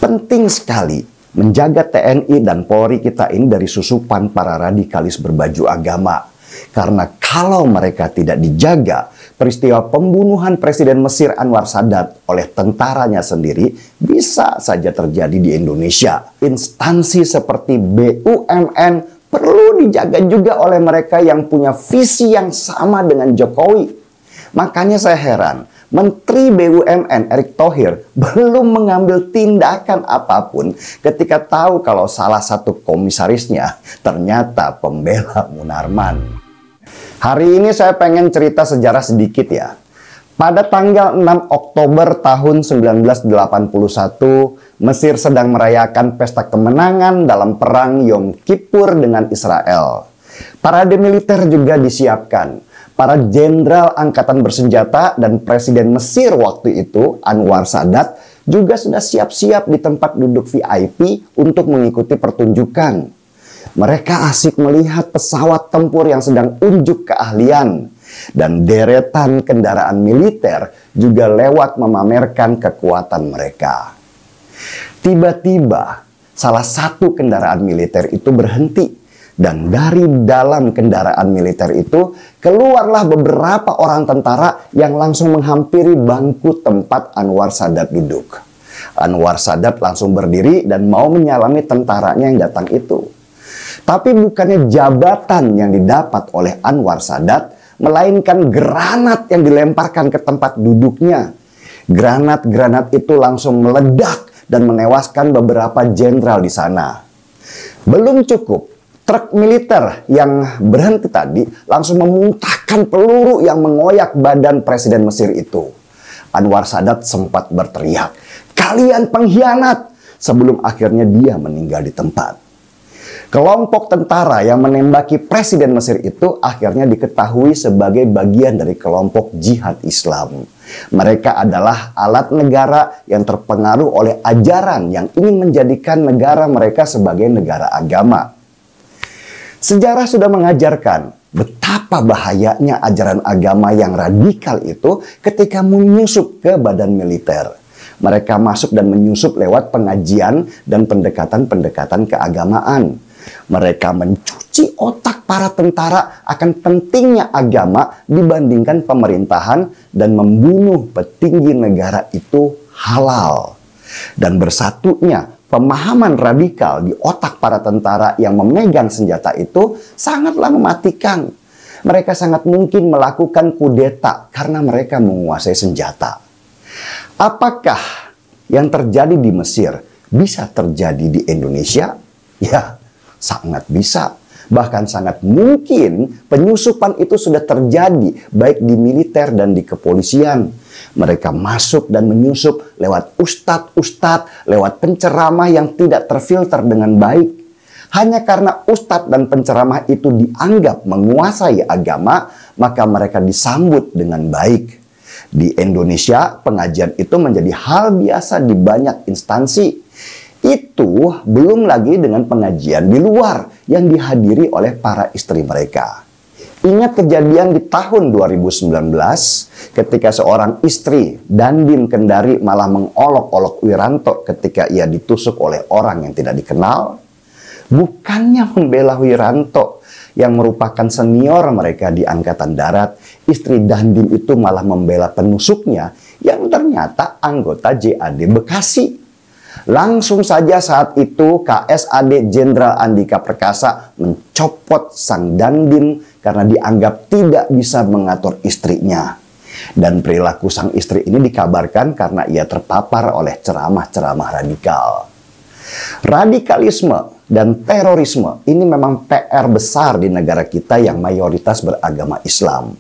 Penting sekali menjaga TNI dan Polri kita ini dari susupan para radikalis berbaju agama. Karena kalau mereka tidak dijaga, peristiwa pembunuhan Presiden Mesir Anwar Sadat oleh tentaranya sendiri bisa saja terjadi di Indonesia. Instansi seperti BUMN perlu dijaga juga oleh mereka yang punya visi yang sama dengan Jokowi. Makanya saya heran, Menteri BUMN Erick Thohir belum mengambil tindakan apapun ketika tahu kalau salah satu komisarisnya ternyata pembela Munarman. Hari ini saya pengen cerita sejarah sedikit ya. Pada tanggal 6 Oktober tahun 1981, Mesir sedang merayakan pesta kemenangan dalam perang Yom Kippur dengan Israel. Parade militer juga disiapkan. Para jenderal angkatan bersenjata dan Presiden Mesir waktu itu, Anwar Sadat, juga sudah siap-siap di tempat duduk VIP untuk mengikuti pertunjukan. Mereka asik melihat pesawat tempur yang sedang unjuk keahlian. Dan deretan kendaraan militer juga lewat memamerkan kekuatan mereka. Tiba-tiba, salah satu kendaraan militer itu berhenti. Dan dari dalam kendaraan militer itu keluarlah beberapa orang tentara yang langsung menghampiri bangku tempat Anwar Sadat duduk. Anwar Sadat langsung berdiri dan mau menyalami tentaranya yang datang itu. Tapi bukannya jabatan yang didapat oleh Anwar Sadat, melainkan granat yang dilemparkan ke tempat duduknya. Granat-granat itu langsung meledak dan menewaskan beberapa jenderal di sana. Belum cukup. Truk militer yang berhenti tadi langsung memuntahkan peluru yang mengoyak badan Presiden Mesir itu. Anwar Sadat sempat berteriak, "Kalian pengkhianat!" sebelum akhirnya dia meninggal di tempat. Kelompok tentara yang menembaki Presiden Mesir itu akhirnya diketahui sebagai bagian dari kelompok jihad Islam. Mereka adalah alat negara yang terpengaruh oleh ajaran yang ingin menjadikan negara mereka sebagai negara agama. Sejarah sudah mengajarkan betapa bahayanya ajaran agama yang radikal itu ketika menyusup ke badan militer. Mereka masuk dan menyusup lewat pengajian dan pendekatan-pendekatan keagamaan. Mereka mencuci otak para tentara akan pentingnya agama dibandingkan pemerintahan dan membunuh petinggi negara itu halal. Dan bersatunya pemahaman radikal di otak para tentara yang memegang senjata itu sangatlah mematikan. Mereka sangat mungkin melakukan kudeta karena mereka menguasai senjata. Apakah yang terjadi di Mesir bisa terjadi di Indonesia? Ya, sangat bisa. Bahkan sangat mungkin penyusupan itu sudah terjadi baik di militer dan di kepolisian. Mereka masuk dan menyusup lewat ustadz-ustadz, lewat penceramah yang tidak terfilter dengan baik. Hanya karena ustadz dan penceramah itu dianggap menguasai agama, maka mereka disambut dengan baik. Di Indonesia, pengajian itu menjadi hal biasa di banyak instansi. Itu belum lagi dengan pengajian di luar yang dihadiri oleh para istri mereka. Ingat kejadian di tahun 2019 ketika seorang istri Dandim Kendari malah mengolok-olok Wiranto ketika ia ditusuk oleh orang yang tidak dikenal. Bukannya membela Wiranto yang merupakan senior mereka di Angkatan Darat, istri Dandim itu malah membela penusuknya yang ternyata anggota JAD Bekasi. Langsung saja saat itu KSAD Jenderal Andika Perkasa mencopot sang Dandim karena dianggap tidak bisa mengatur istrinya. Dan perilaku sang istri ini dikabarkan karena ia terpapar oleh ceramah-ceramah radikal. Radikalisme dan terorisme ini memang PR besar di negara kita yang mayoritas beragama Islam.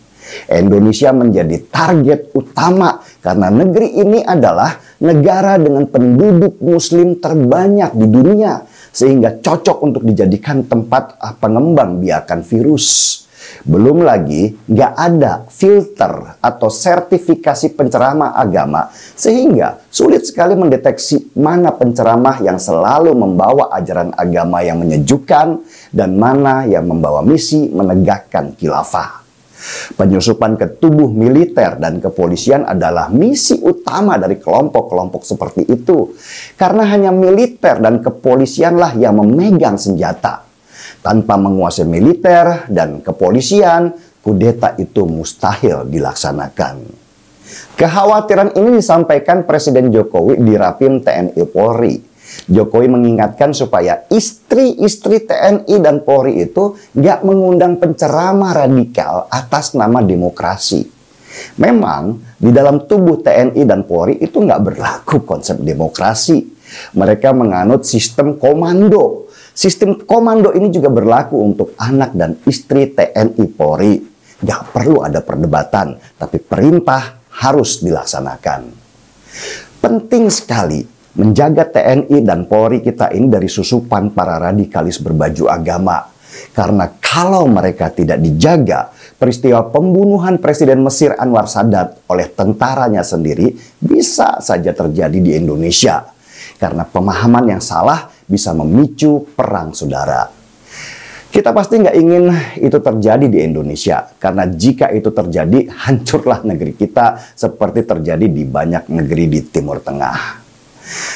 Indonesia menjadi target utama karena negeri ini adalah negara dengan penduduk muslim terbanyak di dunia, sehingga cocok untuk dijadikan tempat pengembang biakan virus. Belum lagi nggak ada filter atau sertifikasi penceramah agama, sehingga sulit sekali mendeteksi mana penceramah yang selalu membawa ajaran agama yang menyejukkan dan mana yang membawa misi menegakkan khilafah. Penyusupan ke tubuh militer dan kepolisian adalah misi utama dari kelompok-kelompok seperti itu. Karena hanya militer dan kepolisianlah yang memegang senjata. Tanpa menguasai militer dan kepolisian, kudeta itu mustahil dilaksanakan. Kekhawatiran ini disampaikan Presiden Jokowi di Rapim TNI Polri. Jokowi mengingatkan supaya istri-istri TNI dan Polri itu nggak mengundang penceramah radikal atas nama demokrasi. Memang di dalam tubuh TNI dan Polri itu nggak berlaku konsep demokrasi. Mereka menganut sistem komando. Sistem komando ini juga berlaku untuk anak dan istri TNI Polri. Nggak perlu ada perdebatan, tapi perintah harus dilaksanakan. Penting sekali menjaga TNI dan Polri kita ini dari susupan para radikalis berbaju agama. Karena kalau mereka tidak dijaga, peristiwa pembunuhan Presiden Mesir Anwar Sadat oleh tentaranya sendiri bisa saja terjadi di Indonesia. Karena pemahaman yang salah bisa memicu perang saudara. Kita pasti nggak ingin itu terjadi di Indonesia. Karena jika itu terjadi, hancurlah negeri kita seperti terjadi di banyak negeri di Timur Tengah.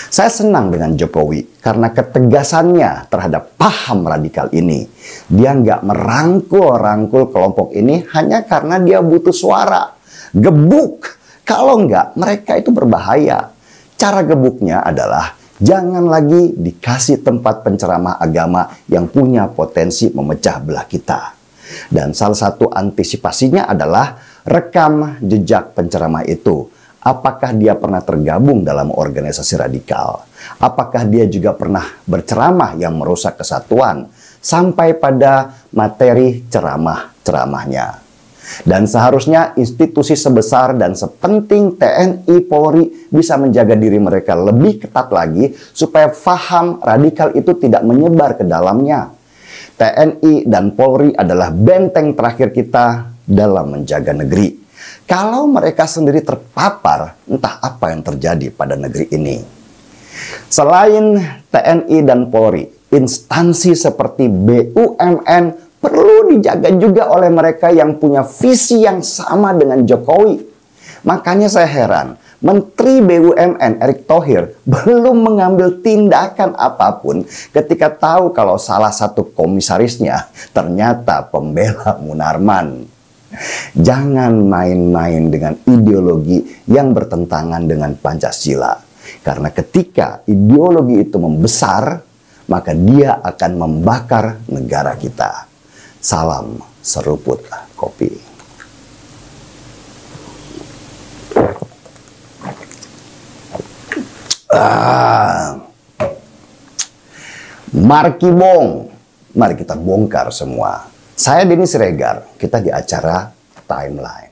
Saya senang dengan Jokowi karena ketegasannya terhadap paham radikal ini. Dia nggak merangkul-rangkul kelompok ini hanya karena dia butuh suara. Gebuk! Kalau nggak, mereka itu berbahaya. Cara gebuknya adalah jangan lagi dikasih tempat penceramah agama yang punya potensi memecah belah kita. Dan salah satu antisipasinya adalah rekam jejak penceramah itu. Apakah dia pernah tergabung dalam organisasi radikal? Apakah dia juga pernah berceramah yang merusak kesatuan? Sampai pada materi ceramah-ceramahnya. Dan seharusnya institusi sebesar dan sepenting TNI Polri bisa menjaga diri mereka lebih ketat lagi supaya paham radikal itu tidak menyebar ke dalamnya. TNI dan Polri adalah benteng terakhir kita dalam menjaga negeri. Kalau mereka sendiri terpapar, entah apa yang terjadi pada negeri ini. Selain TNI dan Polri, instansi seperti BUMN perlu dijaga juga oleh mereka yang punya visi yang sama dengan Jokowi. Makanya saya heran, Menteri BUMN Erick Thohir belum mengambil tindakan apapun ketika tahu kalau salah satu komisarisnya ternyata pembela Munarman. Jangan main-main dengan ideologi yang bertentangan dengan Pancasila. Karena ketika ideologi itu membesar, maka dia akan membakar negara kita. Salam seruput kopi. Markibong, mari kita bongkar semua. Saya Denny Siregar, kita di acara Timeline.